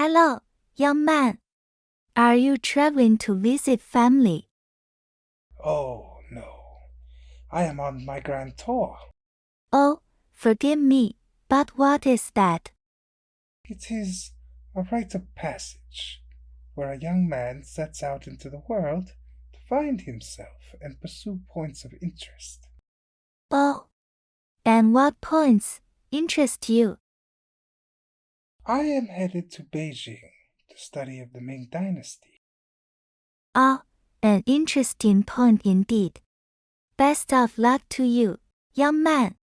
Hello, young man. Are you traveling to visit family? Oh, no. I am on my grand tour. Oh, forgive me, but what is that? It is a rite of passage, where a young man sets out into the world to find himself and pursue points of interest. Oh, and what points interest you? I am headed to Beijing to study of the Ming Dynasty. Ah, an interesting point indeed. Best of luck to you, young man.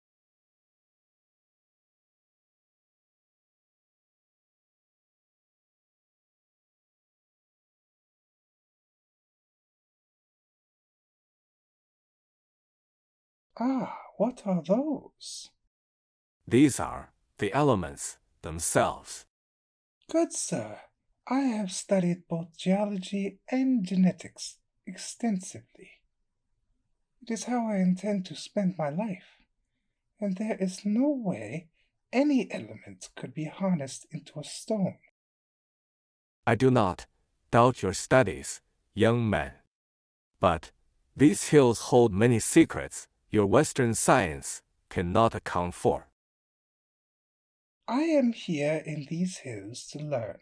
Ah, what are those? These are the elements themselves. Good sir, I have studied both geology and genetics extensively. It is how I intend to spend my life, and there is no way any element could be harnessed into a stone. I do not doubt your studies, young man. But these hills hold many secrets your Western science cannot account for. I am here in these hills to learn.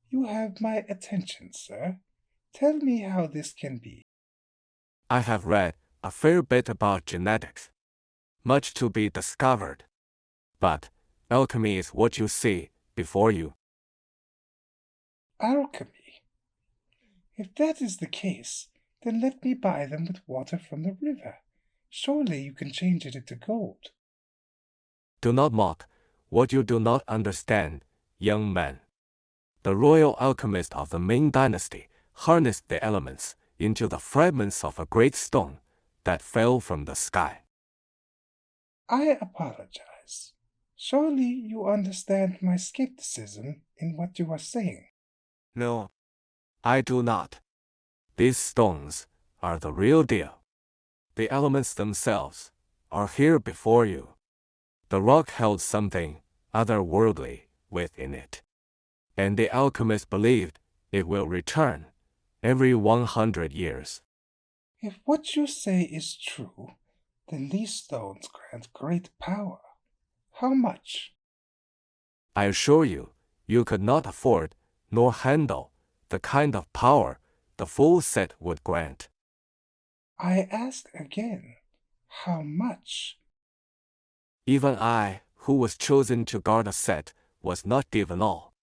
You have my attention, sir. Tell me how this can be. I have read a fair bit about genetics. Much to be discovered. But alchemy is what you see before you. Alchemy. If that is the case, then let me buy them with water from the river. Surely you can change it into gold. Do not mock what you do not understand, young man. The royal alchemist of the Ming Dynasty harnessed the elements into the fragments of a great stone that fell from the sky. I apologize. Surely you understand my skepticism in what you are saying. No, I do not. These stones are the real deal. The elements themselves are here before you. The rock held something otherworldly within it, and the alchemist believed it will return every 100 years. If what you say is true, then these stones grant great power. How much? I assure you, you could not afford nor handle the kind of power the full set would grant. I ask again, how much? Even I, who was chosen to guard a set, was not given all.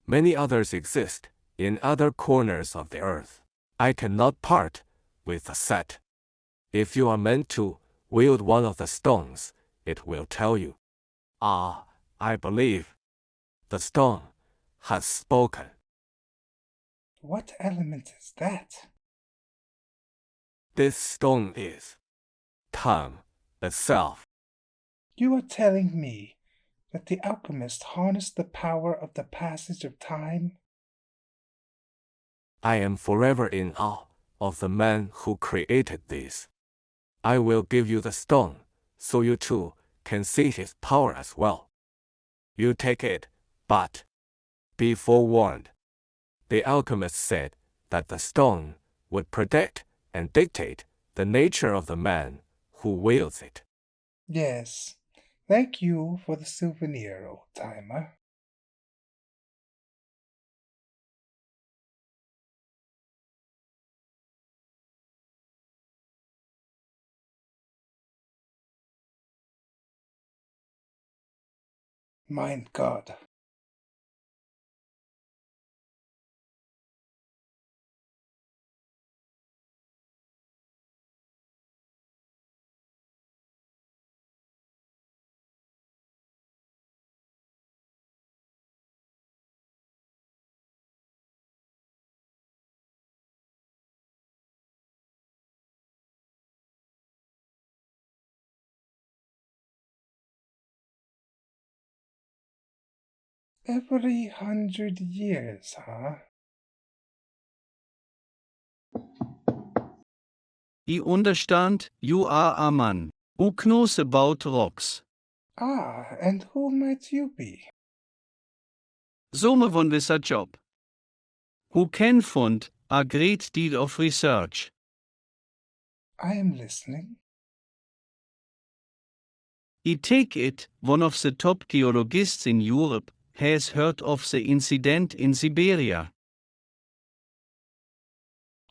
Many others exist in other corners of the earth. I cannot part with the set. If you are meant to wield one of the stones, it will tell you. Ah, I believe. The stone has spoken. What element is that? This stone is time itself. You are telling me that the alchemist harnessed the power of the passage of time? I am forever in awe of the man who created this. I will give you the stone, so you too can see his power as well. You take it, but be forewarned. The alchemist said that the stone would predict and dictate the nature of the man who wields it. Yes. Thank you for the souvenir, old timer. Mein God. Every 100 years, huh? I understand you are a man who knows about rocks. Ah, and who might you be? Some von vissa job. Who can fund a great deal of research. I am listening. I take it one of the top geologists in Europe has heard of the incident in Siberia.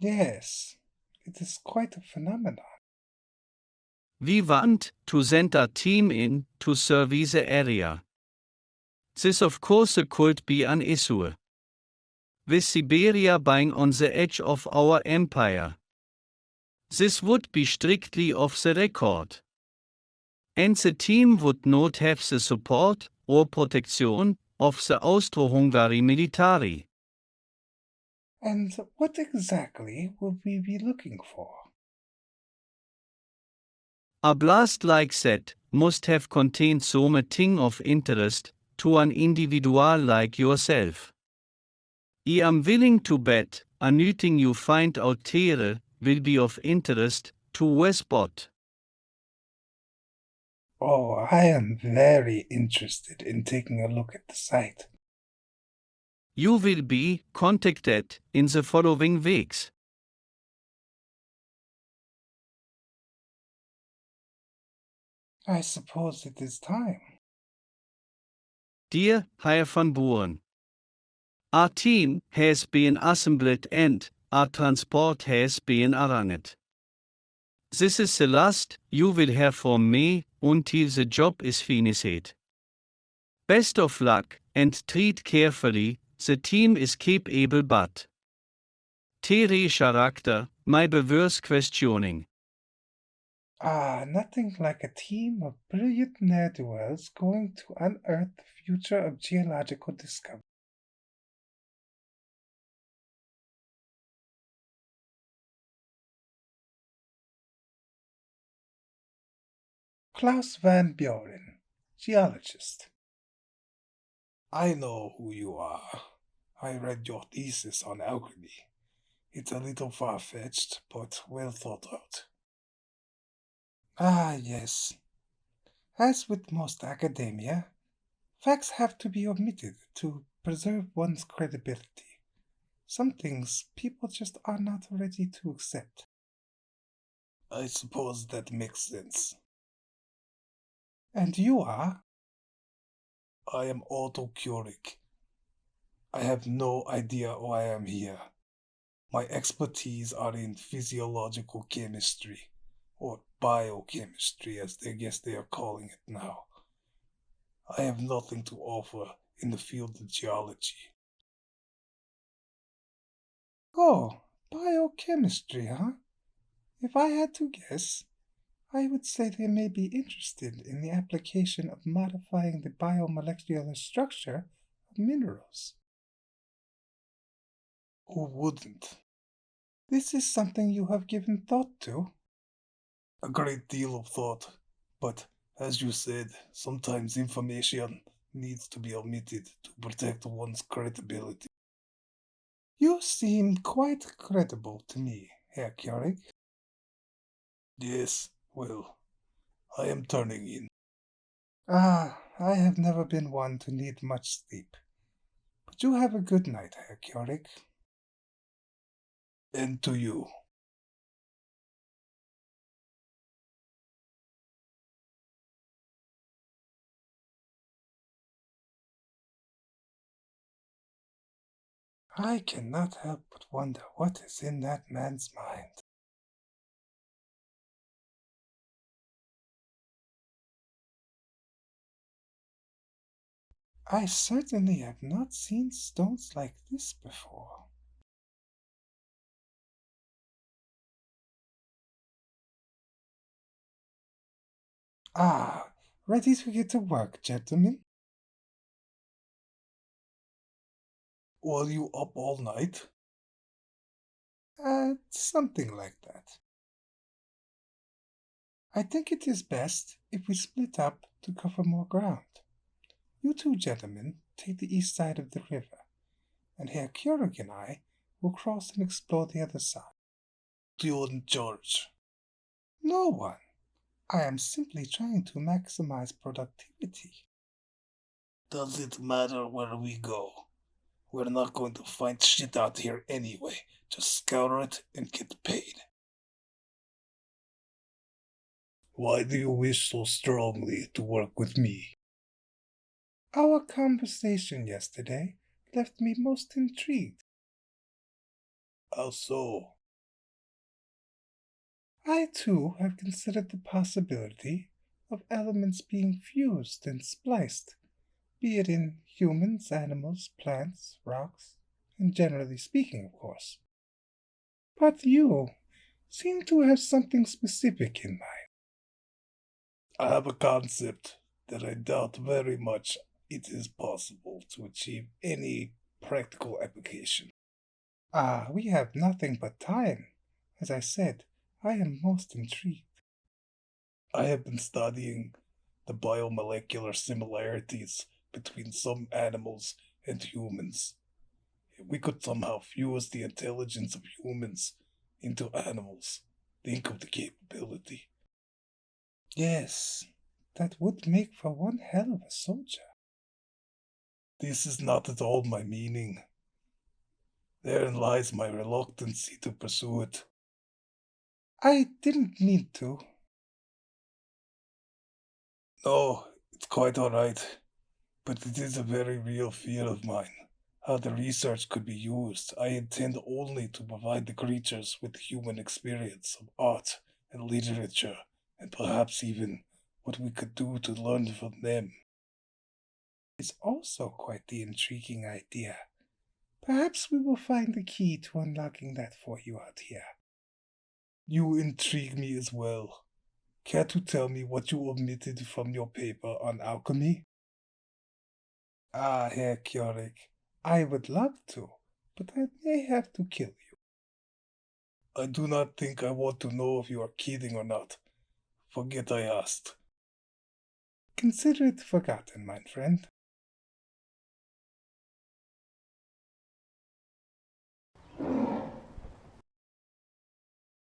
Yes, it is quite a phenomenon. We want to send a team in to survey the area. This of course could be an issue. With Siberia being on the edge of our empire. This would be strictly off the record. And the team would not have the support or protection of the Austro-Hungary military. And what exactly will we be looking for? A blast like that must have contained something of interest to an individual like yourself. I am willing to bet anything you find out there will be of interest to Westbot. Oh, I am very interested in taking a look at the site. You will be contacted in the following weeks. I suppose it is time. Dear Herr van Buren, our team has been assembled and our transport has been arranged. This is the last you will hear from me until the job is finished. Best of luck and treat carefully, the team is capable but Tere character, my bewers questioning. Nothing like a team of brilliant ne'er-do-wells going to unearth the future of geological discovery. Klaus van Buren, geologist. I know who you are. I read your thesis on alchemy. It's a little far-fetched, but well thought out. Yes. As with most academia, facts have to be omitted to preserve one's credibility. Some things people just are not ready to accept. I suppose that makes sense. And you are? I am Otto Keurig. I have no idea why I am here. My expertise are in physiological chemistry, or biochemistry as I guess they are calling it now. I have nothing to offer in the field of geology. Oh, biochemistry, huh? If I had to guess, I would say they may be interested in the application of modifying the biomolecular structure of minerals. Who wouldn't? This is something you have given thought to? A great deal of thought, but as you said, sometimes information needs to be omitted to protect one's credibility. You seem quite credible to me, Herr Keurig. Yes, well, I am turning in. I have never been one to need much sleep. But you have a good night, Herr Keurig. And to you. I cannot help but wonder what is in that man's mind. I certainly have not seen stones like this before. Ready to get to work, gentlemen? Were you up all night? Something like that. I think it is best if we split up to cover more ground. You two gentlemen take the east side of the river, and Herr Keurig and I will cross and explore the other side. You in charge? No one. I am simply trying to maximize productivity. Does it matter where we go? We're not going to find shit out here anyway. Just scour it and get paid. Why do you wish so strongly to work with me? Our conversation yesterday left me most intrigued. How so? I too have considered the possibility of elements being fused and spliced, be it in humans, animals, plants, rocks, and generally speaking, of course. But you seem to have something specific in mind. I have a concept that I doubt very much it is possible to achieve any practical application. We have nothing but time. As I said, I am most intrigued. I have been studying the biomolecular similarities between some animals and humans. If we could somehow fuse the intelligence of humans into animals, think of the capability. Yes, that would make for one hell of a soldier. This is not at all my meaning. Therein lies my reluctancy to pursue it. I didn't mean to. No, it's quite all right. But it is a very real fear of mine. How the research could be used. I intend only to provide the creatures with the human experience of art and literature, and perhaps even what we could do to learn from them. It's also quite the intriguing idea. Perhaps we will find the key to unlocking that for you out here. You intrigue me as well. Care to tell me what you omitted from your paper on alchemy? Herr Keurig, I would love to, but I may have to kill you. I do not think I want to know if you are kidding or not. Forget I asked. Consider it forgotten, my friend.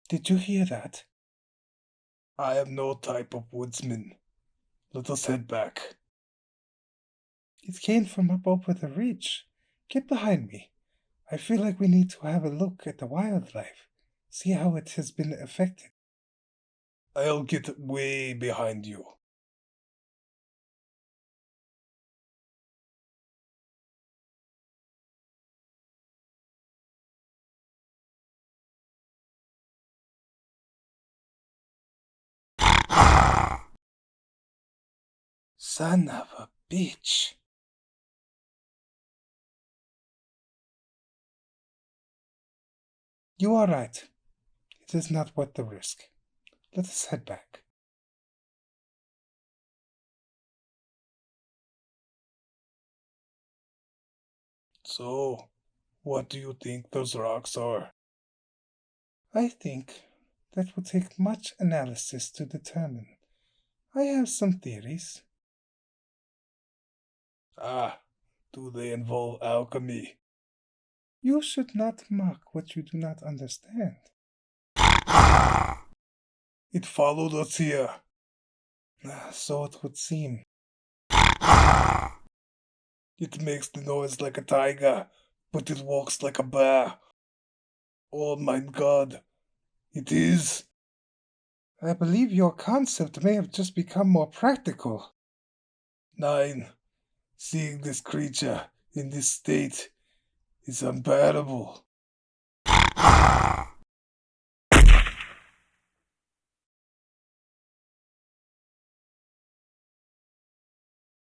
Did you hear that? I am no type of woodsman. Let us head back. It came from up over the ridge. Get behind me. I feel like we need to have a look at the wildlife, see how it has been affected. I'll get way behind you. Son of a bitch. You are right. It is not worth the risk. Let us head back. So, what do you think those rocks are? I think that will take much analysis to determine. I have some theories. Do they involve alchemy? You should not mock what you do not understand. It followed us here. So it would seem. It makes the noise like a tiger, but it walks like a bear. Oh my god. It is. I believe your concept may have just become more practical. 9. Seeing this creature in this state is unbearable.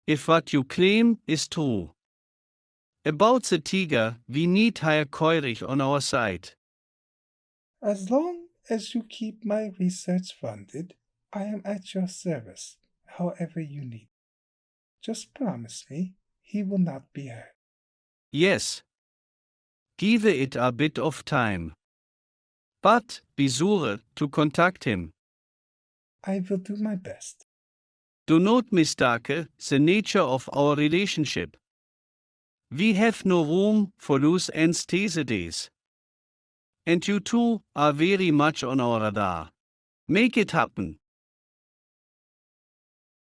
If what you claim is true. About the tiger, we need Herr Keurich on our side. As long as you keep my research funded, I am at your service, however you need. Just promise me he will not be hurt. Yes. Give it a bit of time. But be sure to contact him. I will do my best. Do not mistake the nature of our relationship. We have no room for loose ends these days. And you two are very much on our radar. Make it happen.